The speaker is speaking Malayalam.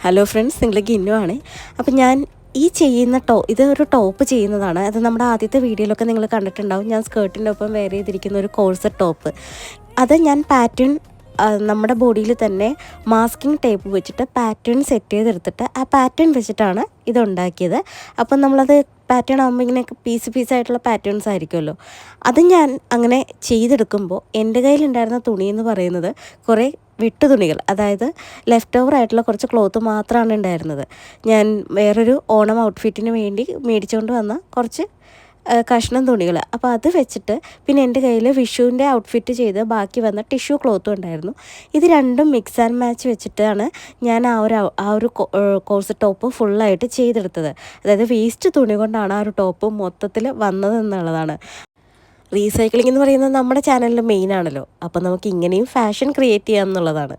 ഹലോ ഫ്രണ്ട്സ്, നിങ്ങൾക്ക് ഇന്നുമാണ്. അപ്പം ഞാൻ ഈ ചെയ്യുന്ന ഇതൊരു ടോപ്പ് ചെയ്യുന്നതാണ്. അത് നമ്മുടെ ആദ്യത്തെ വീഡിയോയിലൊക്കെ നിങ്ങൾ കണ്ടിട്ടുണ്ടാവും. ഞാൻ സ്കേർട്ടിൻ്റെ ഒപ്പം വെയർ ചെയ്തിരിക്കുന്ന ഒരു കോഴ്സർ ടോപ്പ്. അത് ഞാൻ പാറ്റേൺ നമ്മുടെ ബോഡിയിൽ തന്നെ മാസ്കിങ് ടേപ്പ് വെച്ചിട്ട് പാറ്റേൺ സെറ്റ് ചെയ്തെടുത്തിട്ട് ആ പാറ്റേൺ വെച്ചിട്ടാണ് ഇതുണ്ടാക്കിയത്. അപ്പം നമ്മളത് പാറ്റേൺ ആകുമ്പോൾ ഇങ്ങനെ പീസായിട്ടുള്ള പാറ്റേൺസ് ആയിരിക്കുമല്ലോ. അത് ഞാൻ അങ്ങനെ ചെയ്തെടുക്കുമ്പോൾ എൻ്റെ കയ്യിലുണ്ടായിരുന്ന തുണി എന്ന് പറയുന്നത് കുറേ വെട്ടുതുണികൾ, അതായത് ലെഫ്റ്റ് ഓവർ ആയിട്ടുള്ള കുറച്ച് ക്ലോത്ത് മാത്രമാണ് ഉണ്ടായിരുന്നത്. ഞാൻ വേറൊരു ഓണം ഔട്ട്ഫിറ്റിന് വേണ്ടി മേടിച്ചുകൊണ്ട് വന്ന കുറച്ച് കഷ്ണം തുണികൾ. അപ്പോൾ അത് വെച്ചിട്ട് പിന്നെ എൻ്റെ കയ്യിൽ വിഷുവിൻ്റെ ഔട്ട്ഫിറ്റ് ചെയ്ത് ബാക്കി വന്ന ടിഷ്യൂ ക്ലോത്തും ഉണ്ടായിരുന്നു. ഇത് രണ്ടും മിക്സ് ആൻഡ് മാച്ച് വെച്ചിട്ടാണ് ഞാൻ ആ ഒരു കോഴ്സ് ടോപ്പ് ഫുള്ളായിട്ട് ചെയ്തെടുത്തത്. അതായത് വേസ്റ്റ് തുണി കൊണ്ടാണ് ആ ഒരു ടോപ്പ് മൊത്തത്തിൽ വന്നതെന്നുള്ളതാണ്. റീസൈക്ലിംഗ് എന്ന് പറയുന്നത് നമ്മുടെ ചാനലിൽ മെയിൻ ആണല്ലോ. അപ്പോൾ നമുക്ക് ഇങ്ങനെയും ഫാഷൻ ക്രിയേറ്റ് ചെയ്യാമെന്നുള്ളതാണ്.